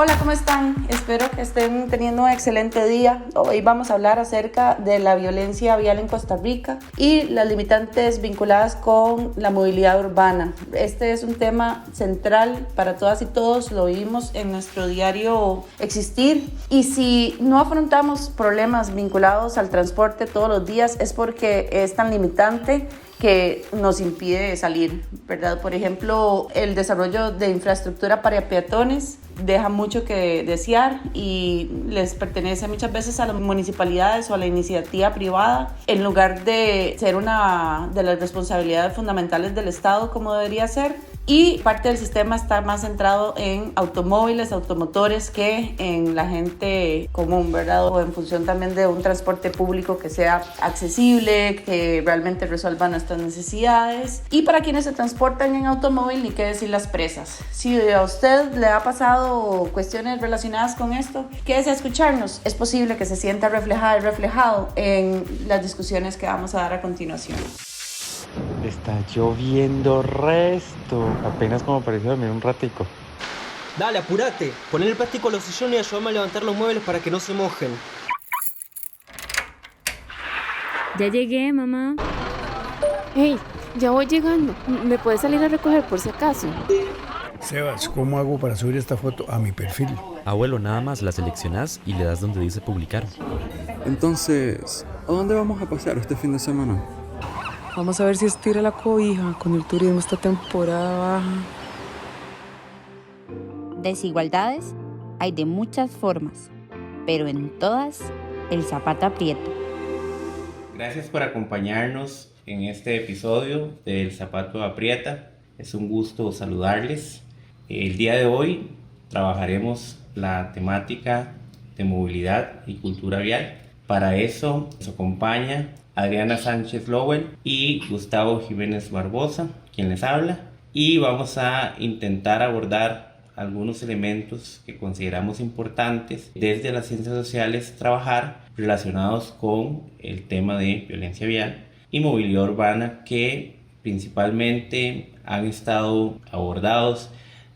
Hola, ¿cómo están? Espero que estén teniendo un excelente día. Hoy vamos a hablar acerca de la violencia vial en Costa Rica y las limitantes vinculadas con la movilidad urbana. Este es un tema central para todas y todos, lo vivimos en nuestro diario existir, y si no afrontamos problemas vinculados al transporte todos los días es porque es tan limitante que nos impide salir, ¿verdad? Por ejemplo, el desarrollo de infraestructura para peatones deja mucho que desear y les pertenece muchas veces a las municipalidades o a la iniciativa privada en lugar de ser una de las responsabilidades fundamentales del Estado como debería ser. Y parte del sistema está más centrado en automóviles, automotores, que en la gente común, ¿verdad? O en función también de un transporte público que sea accesible, que realmente resuelva nuestras necesidades. Y para quienes se transportan en automóvil, ni qué decir las presas. Si a usted le ha pasado cuestiones relacionadas con esto, quédese a escucharnos. Es posible que se sienta reflejada y reflejado en las discusiones que vamos a dar a continuación. Está lloviendo resto. Apenas como pareció dormir un ratico. Dale, apurate. Poné el plástico a los sillones y ayúdame a levantar los muebles para que no se mojen. Ya llegué, mamá. Hey, ya voy llegando. ¿Me puedes salir a recoger por si acaso? Sebas, ¿cómo hago para subir esta foto a mi perfil? Abuelo, nada más la seleccionás y le das donde dice publicar. Entonces, ¿a dónde vamos a pasear este fin de semana? Vamos a ver si estira la cobija con el turismo esta temporada baja. Desigualdades hay de muchas formas, pero en todas el zapato aprieta. Gracias por acompañarnos en este episodio del Zapato Aprieta. Es un gusto saludarles. El día de hoy trabajaremos la temática de movilidad y cultura vial. Para eso nos acompaña Adriana Sánchez Lowell y Gustavo Jiménez Barbosa, quien les habla, y vamos a intentar abordar algunos elementos que consideramos importantes desde las ciencias sociales trabajar relacionados con el tema de violencia vial y movilidad urbana, que principalmente han estado abordados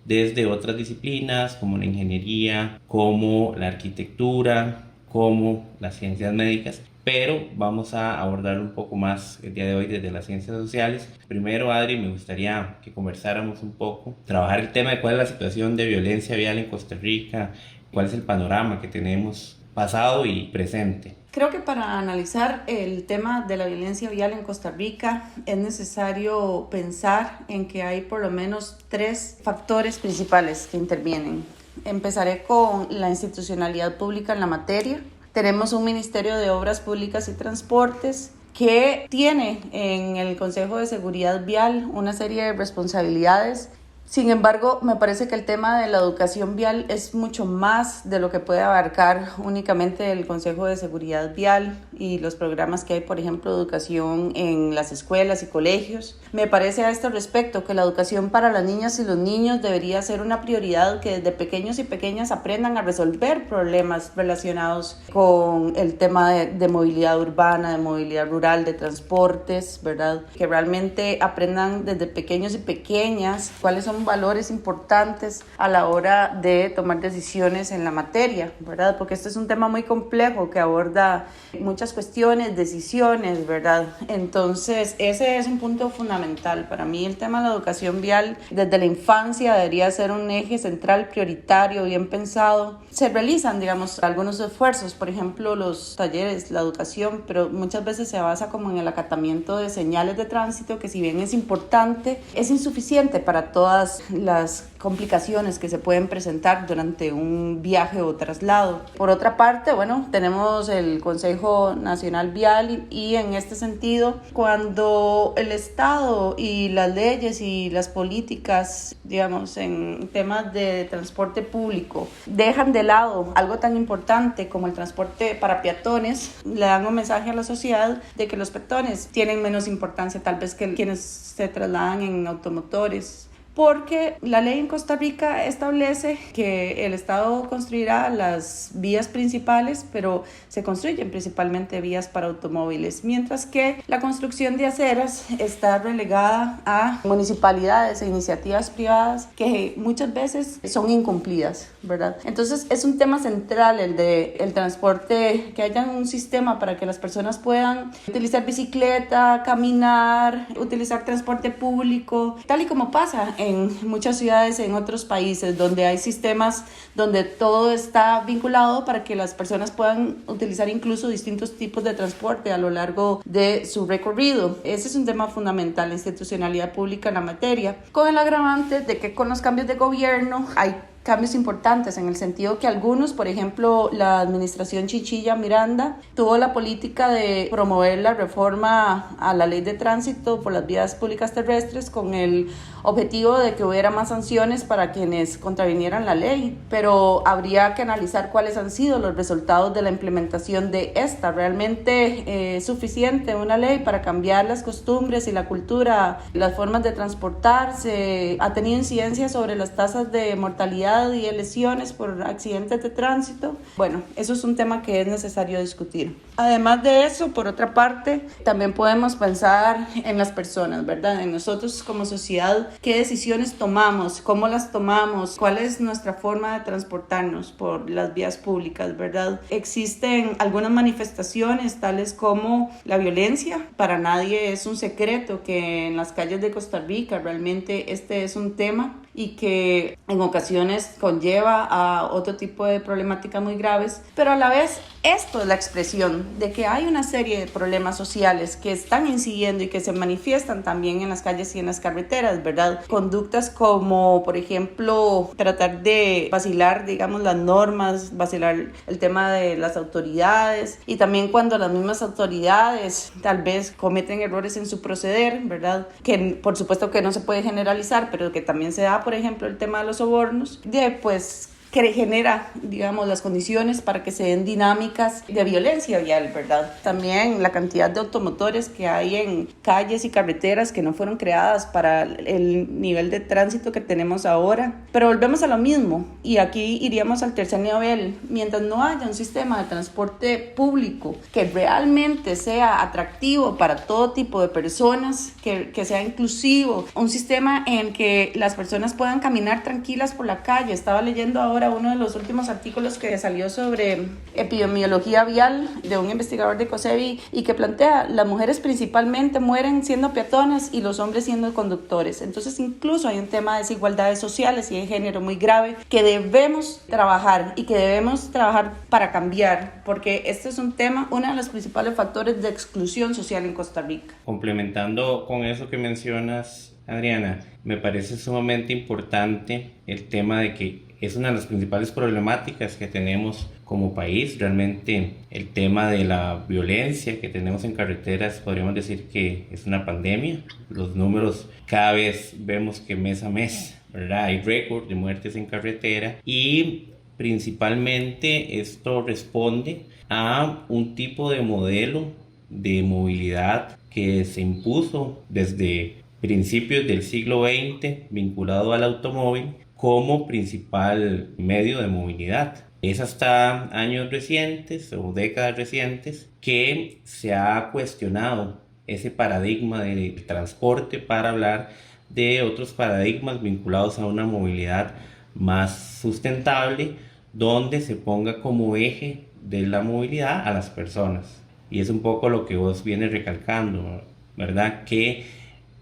desde otras disciplinas como la ingeniería, como la arquitectura, como las ciencias médicas, pero vamos a abordar un poco más el día de hoy desde las ciencias sociales. Primero, Adri, me gustaría que conversáramos un poco, trabajar el tema de cuál es la situación de violencia vial en Costa Rica, cuál es el panorama que tenemos pasado y presente. Creo que para analizar el tema de la violencia vial en Costa Rica es necesario pensar en que hay por lo menos 3 factores principales que intervienen. Empezaré con la institucionalidad pública en la materia. Tenemos un Ministerio de Obras Públicas y Transportes que tiene en el Consejo de Seguridad Vial una serie de responsabilidades. Sin embargo, me parece que el tema de la educación vial es mucho más de lo que puede abarcar únicamente el Consejo de Seguridad Vial y los programas que hay, por ejemplo, de educación en las escuelas y colegios. Me parece a este respecto que la educación para las niñas y los niños debería ser una prioridad, que desde pequeños y pequeñas aprendan a resolver problemas relacionados con el tema de movilidad urbana, de movilidad rural, de transportes, ¿verdad? Que realmente aprendan desde pequeños y pequeñas cuáles son valores importantes a la hora de tomar decisiones en la materia, ¿verdad? Porque este es un tema muy complejo que aborda muchas cuestiones, decisiones, ¿verdad? Entonces, ese es un punto fundamental. Para mí, el tema de la educación vial desde la infancia debería ser un eje central, prioritario, bien pensado. Se realizan, digamos, algunos esfuerzos, por ejemplo, los talleres, la educación, pero muchas veces se basa como en el acatamiento de señales de tránsito, que si bien es importante, es insuficiente para todas las complicaciones que se pueden presentar durante un viaje o traslado. Por otra parte, bueno, tenemos el Consejo Nacional Vial y en este sentido, cuando el Estado y las leyes y las políticas, digamos, en temas de transporte público, dejan de lado algo tan importante como el transporte para peatones, le dan un mensaje a la sociedad de que los peatones tienen menos importancia tal vez que quienes se trasladan en automotores. porque la ley en Costa Rica establece que el Estado construirá las vías principales, pero se construyen principalmente vías para automóviles, mientras que la construcción de aceras está relegada a municipalidades e iniciativas privadas que muchas veces son incumplidas, ¿verdad? Entonces es un tema central el de el transporte, que haya un sistema para que las personas puedan utilizar bicicleta, caminar, utilizar transporte público, tal y como pasa en muchas ciudades en otros países donde hay sistemas donde todo está vinculado para que las personas puedan utilizar incluso distintos tipos de transporte a lo largo de su recorrido. Ese es un tema fundamental, la institucionalidad pública en la materia, con el agravante de que con los cambios de gobierno hay cambios importantes en el sentido que algunos, por ejemplo, la administración Chinchilla Miranda tuvo la política de promover la reforma a la ley de tránsito por las vías públicas terrestres con el objetivo de que hubiera más sanciones para quienes contravinieran la ley, pero habría que analizar cuáles han sido los resultados de la implementación de esta. ¿Realmente es suficiente una ley para cambiar las costumbres y la cultura, las formas de transportarse? ¿Ha tenido incidencia sobre las tasas de mortalidad y de lesiones por accidentes de tránsito? Bueno, eso es un tema que es necesario discutir. Además de eso, por otra parte, también podemos pensar en las personas, ¿verdad? En nosotros como sociedad, qué decisiones tomamos, cómo las tomamos, cuál es nuestra forma de transportarnos por las vías públicas, ¿verdad? Existen algunas manifestaciones tales como la violencia. Para nadie es un secreto que en las calles de Costa Rica realmente este es un tema y que en ocasiones conlleva a otro tipo de problemáticas muy graves, pero a la vez esto es la expresión de que hay una serie de problemas sociales que están incidiendo y que se manifiestan también en las calles y en las carreteras, ¿verdad? Conductas como, por ejemplo, tratar de vacilar, digamos, las normas, vacilar el tema de las autoridades, y también cuando las mismas autoridades tal vez cometen errores en su proceder, ¿verdad? Que por supuesto que no se puede generalizar, pero que también se da, por ejemplo, el tema de los sobornos, pues que genera, digamos, las condiciones para que se den dinámicas de violencia vial, ¿verdad? También la cantidad de automotores que hay en calles y carreteras que no fueron creadas para el nivel de tránsito que tenemos ahora. Pero volvemos a lo mismo, y aquí iríamos al tercer nivel. Mientras no haya un sistema de transporte público que realmente sea atractivo para todo tipo de personas, que sea inclusivo, un sistema en que las personas puedan caminar tranquilas por la calle. Estaba leyendo ahora uno de los últimos artículos que salió sobre epidemiología vial de un investigador de COSEBI y que plantea las mujeres principalmente mueren siendo peatonas y los hombres siendo conductores. Entonces incluso hay un tema de desigualdades sociales y de género muy grave que debemos trabajar y que debemos trabajar para cambiar, porque este es un tema, uno de los principales factores de exclusión social en Costa Rica. Complementando con eso que mencionas, Adriana, me parece sumamente importante el tema de que es una de las principales problemáticas que tenemos como país. Realmente el tema de la violencia que tenemos en carreteras, podríamos decir que es una pandemia. Los números cada vez vemos que mes a mes, ¿verdad? Hay récord de muertes en carretera, y principalmente esto responde a un tipo de modelo de movilidad que se impuso desde principios del siglo XX vinculado al automóvil como principal medio de movilidad. Es hasta años recientes o décadas recientes que se ha cuestionado ese paradigma de transporte para hablar de otros paradigmas vinculados a una movilidad más sustentable, donde se ponga como eje de la movilidad a las personas. Y es un poco lo que vos vienes recalcando, ¿verdad? Que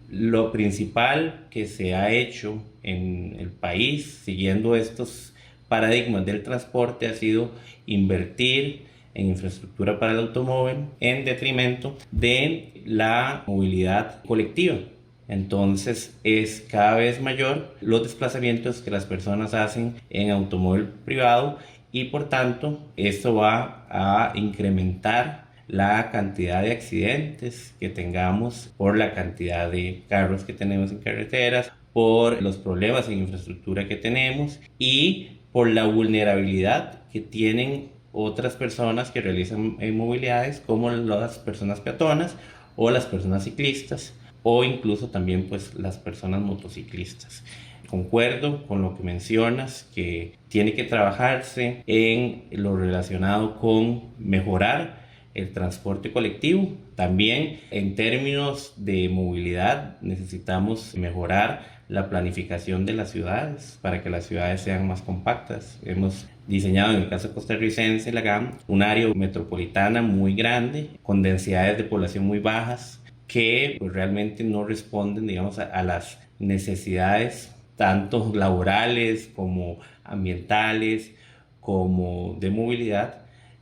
lo principal que se ha hecho en el país, siguiendo estos paradigmas del transporte, ha sido invertir en infraestructura para el automóvil en detrimento de la movilidad colectiva. Entonces es cada vez mayor los desplazamientos que las personas hacen en automóvil privado, y por tanto esto va a incrementar la cantidad de accidentes que tengamos por la cantidad de carros que tenemos en carreteras, por los problemas en infraestructura que tenemos y por la vulnerabilidad que tienen otras personas que realizan movilidades, como las personas peatonas o las personas ciclistas, o incluso también pues las personas motociclistas. Concuerdo con lo que mencionas, que tiene que trabajarse en lo relacionado con mejorar el transporte colectivo. También en términos de movilidad necesitamos mejorar la planificación de las ciudades para que las ciudades sean más compactas. Hemos diseñado, en el caso costarricense, la GAM, un área metropolitana muy grande con densidades de población muy bajas que pues, realmente no responden, digamos, a las necesidades tanto laborales como ambientales como de movilidad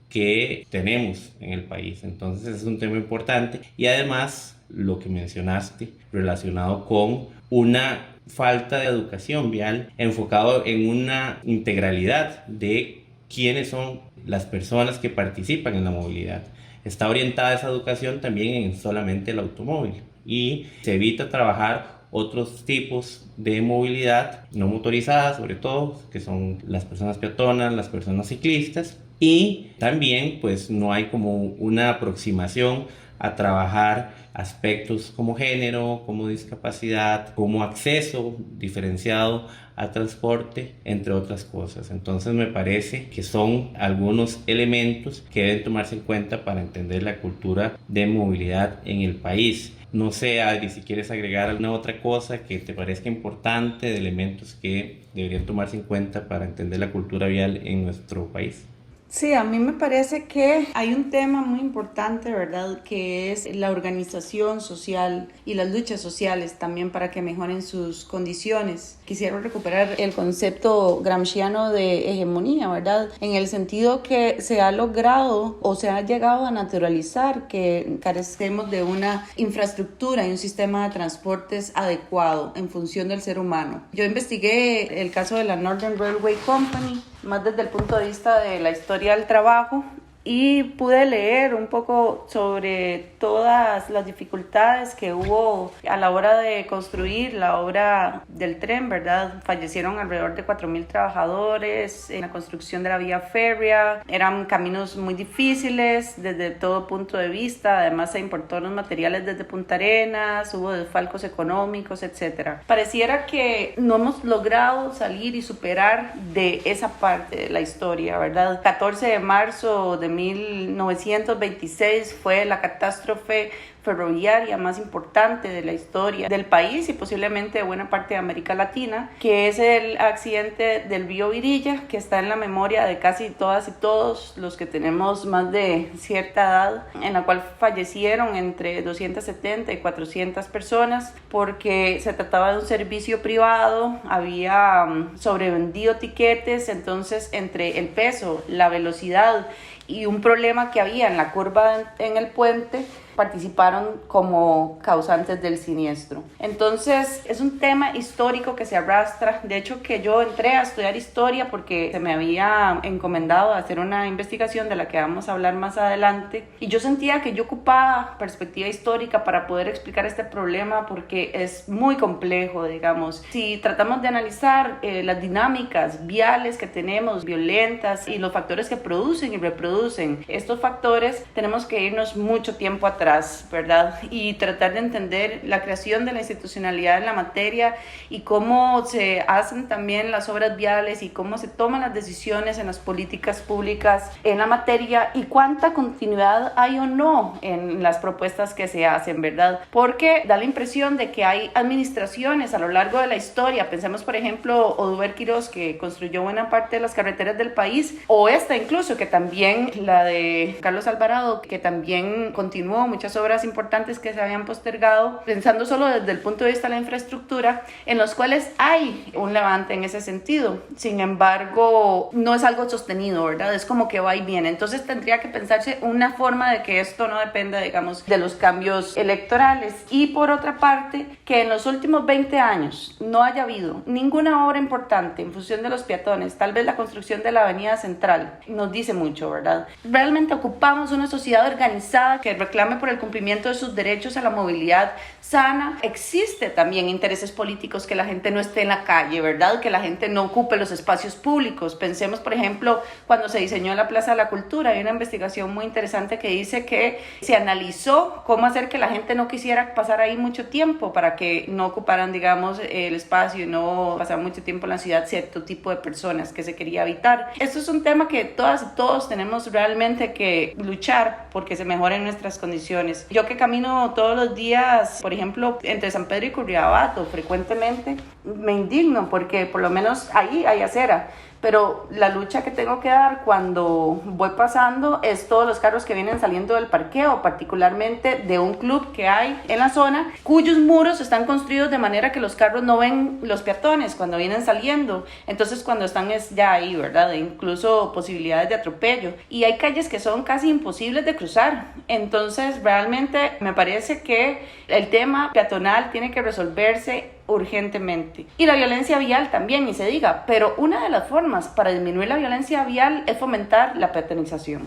que tenemos en el país. Entonces es un tema importante y además lo que mencionaste relacionado con una falta de educación vial enfocado en una integralidad de quiénes son las personas que participan en la movilidad. Está orientada esa educación también en solamente el automóvil y se evita trabajar otros tipos de movilidad no motorizada, sobre todo, que son las personas peatonas, las personas ciclistas, y también pues no hay como una aproximación a trabajar aspectos como género, como discapacidad, como acceso diferenciado a transporte, entre otras cosas. Entonces me parece que son algunos elementos que deben tomarse en cuenta para entender la cultura de movilidad en el país. No sé, Adri, si quieres agregar alguna otra cosa que te parezca importante, de elementos que deberían tomarse en cuenta para entender la cultura vial en nuestro país. Sí, a mí me parece que hay un tema muy importante, ¿verdad?, que es la organización social y las luchas sociales también para que mejoren sus condiciones. Quisiera recuperar el concepto gramsciano de hegemonía, ¿verdad?, en el sentido que se ha logrado o se ha llegado a naturalizar que carecemos de una infraestructura y un sistema de transportes adecuado en función del ser humano. Yo investigué el caso de la Northern Railway Company, más desde el punto de vista de la historia del trabajo, y pude leer un poco sobre todas las dificultades que hubo a la hora de construir la obra del tren, ¿verdad? Fallecieron alrededor de 4,000 trabajadores en la construcción de la vía férrea. Eran caminos muy difíciles desde todo punto de vista. Además se importó los materiales desde Punta Arenas, hubo desfalcos económicos, etc. Pareciera que no hemos logrado salir y superar de esa parte de la historia, ¿verdad? 14 de marzo de 1926 fue la catástrofe ferroviaria más importante de la historia del país y posiblemente de buena parte de América Latina, que es el accidente del río Virilla, que está en la memoria de casi todas y todos los que tenemos más de cierta edad, en la cual fallecieron entre 270 y 400 personas porque se trataba de un servicio privado, había sobrevendido tiquetes, entonces entre el peso, la velocidad y un problema que había en la curva en el puente, participaron como causantes del siniestro. Entonces es un tema histórico que se arrastra. De hecho, que yo entré a estudiar historia porque se me había encomendado hacer una investigación de la que vamos a hablar más adelante, y yo sentía que yo ocupaba perspectiva histórica para poder explicar este problema porque es muy complejo, digamos. Si tratamos de analizar las dinámicas viales que tenemos, violentas, y los factores que producen y reproducen estos factores, tenemos que irnos mucho tiempo atrás, ¿verdad? Y tratar de entender la creación de la institucionalidad en la materia y cómo se hacen también las obras viales y cómo se toman las decisiones en las políticas públicas en la materia y cuánta continuidad hay o no en las propuestas que se hacen, ¿verdad? Porque da la impresión de que hay administraciones a lo largo de la historia. Pensemos, por ejemplo, Oduber Quirós, que construyó buena parte de las carreteras del país, o esta incluso, que también, la de Carlos Alvarado, que también continuó muchas obras importantes que se habían postergado, pensando solo desde el punto de vista de la infraestructura, en los cuales hay un levante en ese sentido. Sin embargo, no es algo sostenido, ¿verdad? Es como que va y viene. Entonces tendría que pensarse una forma de que esto no dependa, digamos, de los cambios electorales. Y por otra parte, que en los últimos 20 años no haya habido ninguna obra importante en función de los peatones. Tal vez la construcción de la Avenida Central nos dice mucho, ¿verdad? Realmente ocupamos una sociedad organizada que reclame lucharon por el cumplimiento de sus derechos a la movilidad sana. Existe también intereses políticos que la gente no esté en la calle, ¿verdad? Que la gente no ocupe los espacios públicos. Pensemos, por ejemplo, cuando se diseñó la Plaza de la Cultura, hay una investigación muy interesante que dice que se analizó cómo hacer que la gente no quisiera pasar ahí mucho tiempo para que no ocuparan, digamos, el espacio y no pasar mucho tiempo en la ciudad cierto tipo de personas que se quería evitar. Esto es un tema que todas y todos tenemos realmente que luchar porque se mejoren nuestras condiciones. Yo que camino todos los días, por ejemplo, entre San Pedro y Curridabato, frecuentemente me indigno porque por lo menos ahí hay acera. Pero la lucha que tengo que dar cuando voy pasando es todos los carros que vienen saliendo del parqueo, particularmente de un club que hay en la zona, cuyos muros están construidos de manera que los carros no ven los peatones cuando vienen saliendo. Entonces cuando están es ya ahí, ¿verdad? Incluso posibilidades de atropello. Y hay calles que son casi imposibles de cruzar. Entonces realmente me parece que el tema peatonal tiene que resolverse urgentemente. Y la violencia vial también, ni se diga, pero una de las formas para disminuir la violencia vial es fomentar la peatonización.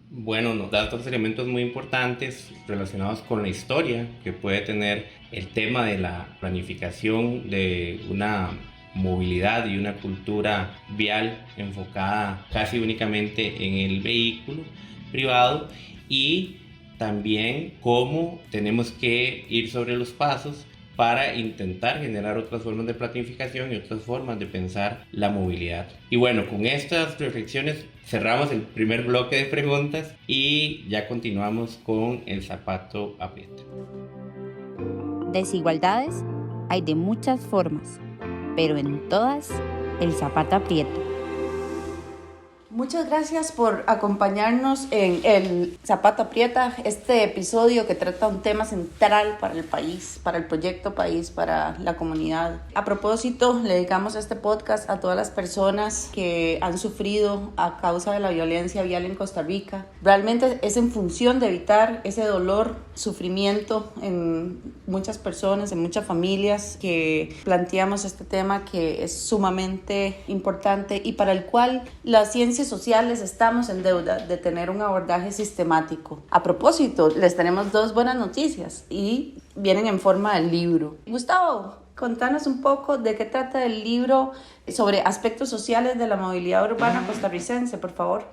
Bueno, nos da otros elementos muy importantes relacionados con la historia que puede tener el tema de la planificación de una movilidad y una cultura vial enfocada casi únicamente en el vehículo privado, y también cómo tenemos que ir sobre los pasos para intentar generar otras formas de planificación y otras formas de pensar la movilidad. Y bueno, con estas reflexiones cerramos el primer bloque de preguntas y ya continuamos con el zapato aprieta. Desigualdades hay de muchas formas, pero en todas el zapato aprieta. Muchas gracias por acompañarnos en el Zapato Aprieta, este episodio que trata un tema central para el país, para el proyecto país, para la comunidad. A propósito, le dedicamos este podcast a todas las personas que han sufrido a causa de la violencia vial en Costa Rica. Realmente es en función de evitar ese dolor, sufrimiento en muchas personas, en muchas familias, que planteamos este tema que es sumamente importante y para el cual las ciencias sociales estamos en deuda de tener un abordaje sistemático. A propósito, les tenemos dos buenas noticias y vienen en forma de libro. Gustavo, contanos un poco de qué trata el libro sobre aspectos sociales de la movilidad urbana costarricense, por favor.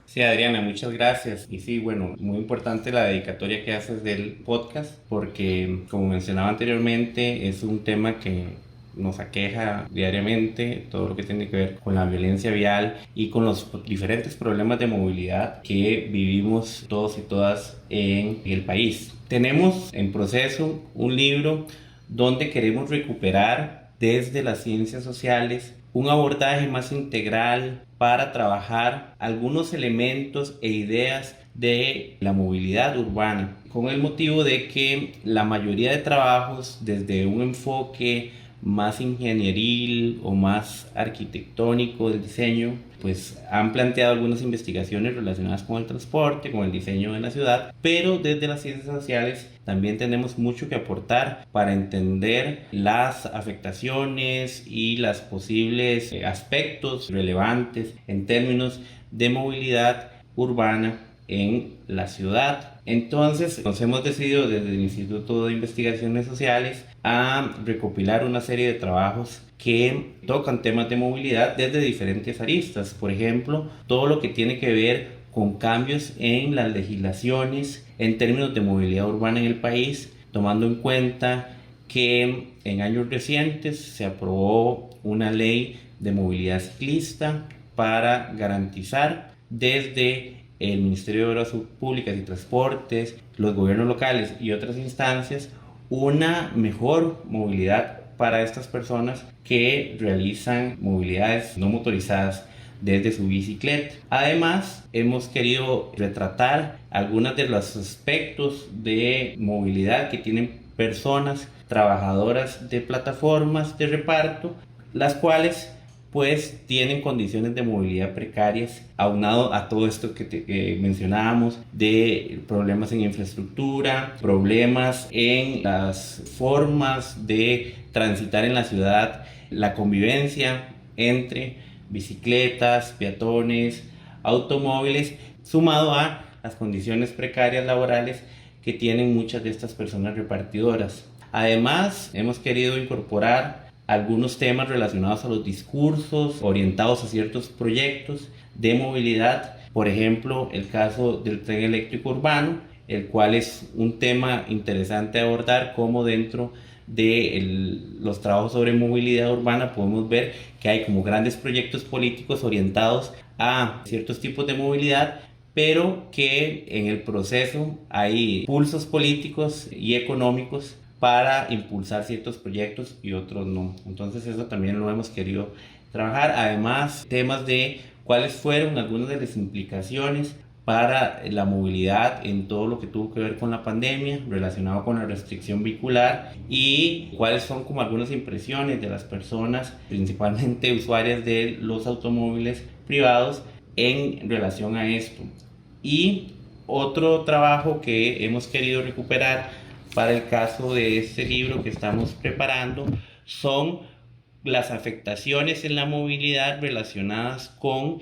Sí, Adriana, muchas gracias. Y sí, bueno, muy importante la dedicatoria que haces del podcast porque, como mencionaba anteriormente, es un tema que nos aqueja diariamente, todo lo que tiene que ver con la violencia vial y con los diferentes problemas de movilidad que vivimos todos y todas en el país. Tenemos en proceso un libro donde queremos recuperar desde las ciencias sociales un abordaje más integral para trabajar algunos elementos e ideas de la movilidad urbana, con el motivo de que la mayoría de trabajos desde un enfoque más ingenieril o más arquitectónico del diseño, pues han planteado algunas investigaciones relacionadas con el transporte, con el diseño de la ciudad, pero desde las ciencias sociales también tenemos mucho que aportar para entender las afectaciones y los posibles aspectos relevantes en términos de movilidad urbana en la ciudad. Entonces nos hemos decidido desde el Instituto de Investigaciones Sociales a recopilar una serie de trabajos que tocan temas de movilidad desde diferentes aristas. Por ejemplo, todo lo que tiene que ver con cambios en las legislaciones en términos de movilidad urbana en el país, tomando en cuenta que en años recientes se aprobó una ley de movilidad ciclista para garantizar desde el Ministerio de Obras Públicas y Transportes, los gobiernos locales y otras instancias una mejor movilidad para estas personas que realizan movilidades no motorizadas desde su bicicleta. Además, hemos querido retratar algunos de los aspectos de movilidad que tienen personas trabajadoras de plataformas de reparto, las cuales pues tienen condiciones de movilidad precarias, aunado a todo esto que mencionábamos de problemas en infraestructura, problemas en las formas de transitar en la ciudad, la convivencia entre bicicletas, peatones, automóviles, sumado a las condiciones precarias laborales que tienen muchas de estas personas repartidoras. Además, hemos querido incorporar algunos temas relacionados a los discursos orientados a ciertos proyectos de movilidad. Por ejemplo, el caso del tren eléctrico urbano, el cual es un tema interesante a abordar, como dentro de los trabajos sobre movilidad urbana podemos ver que hay como grandes proyectos políticos orientados a ciertos tipos de movilidad, pero que en el proceso hay pulsos políticos y económicos para impulsar ciertos proyectos y otros no. Entonces eso también lo hemos querido trabajar. Además, temas de cuáles fueron algunas de las implicaciones para la movilidad en todo lo que tuvo que ver con la pandemia, relacionado con la restricción vehicular, y cuáles son como algunas impresiones de las personas, principalmente usuarias de los automóviles privados, en relación a esto. Y otro trabajo que hemos querido recuperar para el caso de este libro que estamos preparando son las afectaciones en la movilidad relacionadas con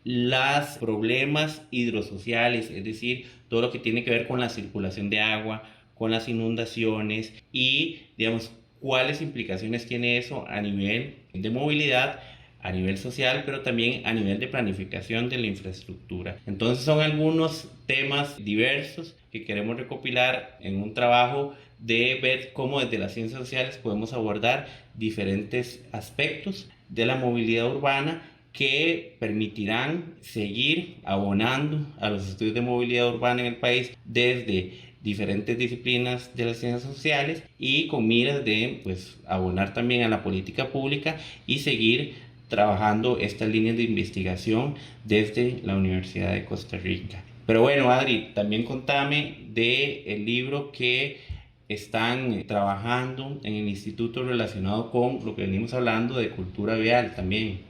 los problemas hidrosociales, es decir, todo lo que tiene que ver con la circulación de agua, con las inundaciones y, digamos, cuáles implicaciones tiene eso a nivel de movilidad, a nivel social, pero también a nivel de planificación de la infraestructura. Entonces son algunos temas diversos que queremos recopilar en un trabajo de ver cómo desde las ciencias sociales podemos abordar diferentes aspectos de la movilidad urbana que permitirán seguir abonando a los estudios de movilidad urbana en el país desde diferentes disciplinas de las ciencias sociales y con miras de abonar también a la política pública y seguir trabajando estas líneas de investigación desde la Universidad de Costa Rica. Pero bueno, Adri, también contame del libro que están trabajando en el instituto relacionado con lo que venimos hablando de cultura vial también.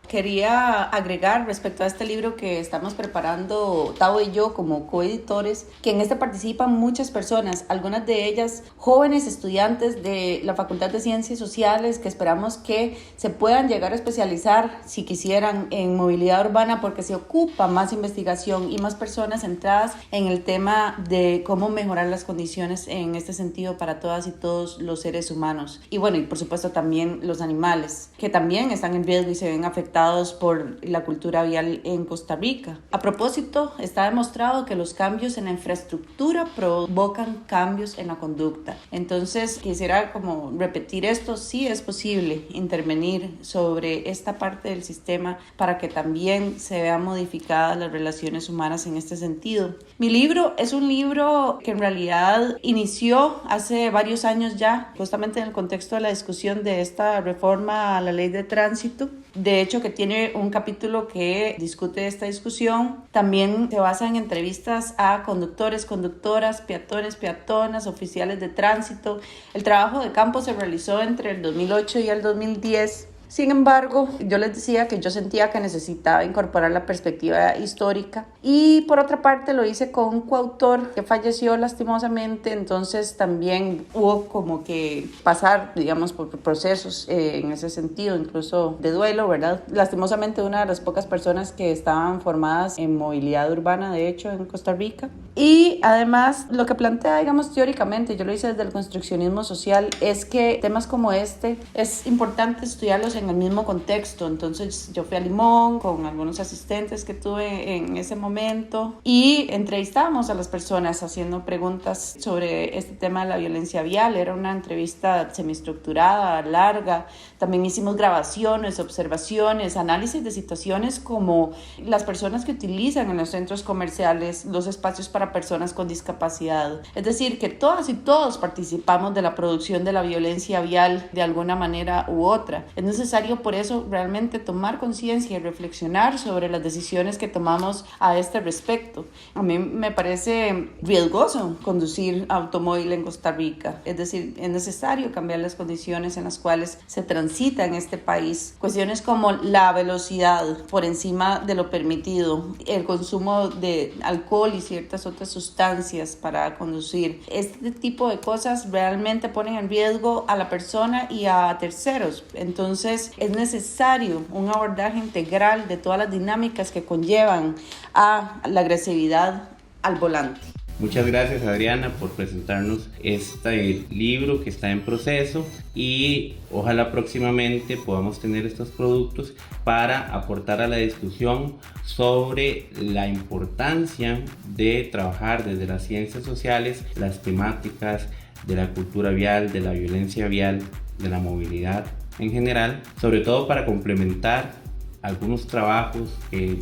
Quería agregar respecto a este libro que estamos preparando Tavo y yo como coeditores, que en este participan muchas personas, algunas de ellas jóvenes estudiantes de la Facultad de Ciencias Sociales que esperamos que se puedan llegar a especializar si quisieran en movilidad urbana, porque se ocupa más investigación y más personas centradas en el tema de cómo mejorar las condiciones en este sentido para todas y todos los seres humanos. Y bueno, y por supuesto también los animales, que también están en riesgo y se ven afectados por la cultura vial en Costa Rica. A propósito, está demostrado que los cambios en la infraestructura provocan cambios en la conducta. Entonces, quisiera como repetir esto, sí es posible intervenir sobre esta parte del sistema para que también se vean modificadas las relaciones humanas en este sentido. Mi libro es un libro que en realidad inició hace varios años ya, justamente en el contexto de la discusión de esta reforma a la ley de tránsito. De hecho, que tiene un capítulo que discute esta discusión. También se basa en entrevistas a conductores, conductoras, peatones, peatonas, oficiales de tránsito. El trabajo de campo se realizó entre el 2008 y el 2010. Sin embargo, yo les decía que yo sentía que necesitaba incorporar la perspectiva histórica y por otra parte lo hice con un coautor que falleció lastimosamente, entonces también hubo como que pasar, digamos, por procesos en ese sentido, incluso de duelo, ¿verdad? Lastimosamente una de las pocas personas que estaban formadas en movilidad urbana, de hecho, en Costa Rica. Y además lo que plantea, digamos, teóricamente, yo lo hice desde el construccionismo social, es que temas como este es importante estudiarlos en el mismo contexto. Entonces yo fui a Limón con algunos asistentes que tuve en ese momento y entrevistábamos a las personas haciendo preguntas sobre este tema de la violencia vial. Era una entrevista semiestructurada, larga. También hicimos grabaciones, observaciones, análisis de situaciones como las personas que utilizan en los centros comerciales los espacios para personas con discapacidad. Es decir, que todas y todos participamos de la producción de la violencia vial de alguna manera u otra. Es necesario por eso realmente tomar conciencia y reflexionar sobre las decisiones que tomamos a este respecto. A mí me parece riesgoso conducir automóvil en Costa Rica. Es decir, es necesario cambiar las condiciones en las cuales se transita en este país. Cuestiones como la velocidad por encima de lo permitido, el consumo de alcohol y ciertas otras sustancias para conducir. Este tipo de cosas realmente ponen en riesgo a la persona y a terceros. Entonces es necesario un abordaje integral de todas las dinámicas que conllevan a la agresividad al volante. Muchas gracias, Adriana, por presentarnos este libro que está en proceso, y ojalá próximamente podamos tener estos productos para aportar a la discusión sobre la importancia de trabajar desde las ciencias sociales las temáticas de la cultura vial, de la violencia vial, de la movilidad en general, sobre todo para complementar algunos trabajos que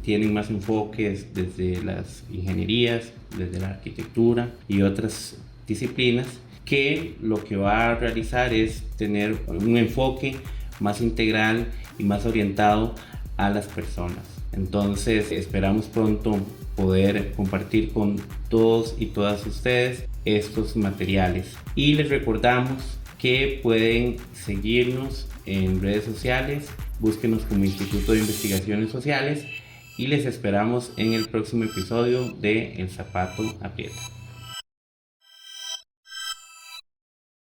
tienen más enfoques desde las ingenierías, desde la arquitectura y otras disciplinas, que lo que va a realizar es tener un enfoque más integral y más orientado a las personas. Entonces esperamos pronto poder compartir con todos y todas ustedes estos materiales, y les recordamos que pueden seguirnos en redes sociales, búsquenos como Instituto de Investigaciones Sociales, y les esperamos en el próximo episodio de El Zapato Aprieta.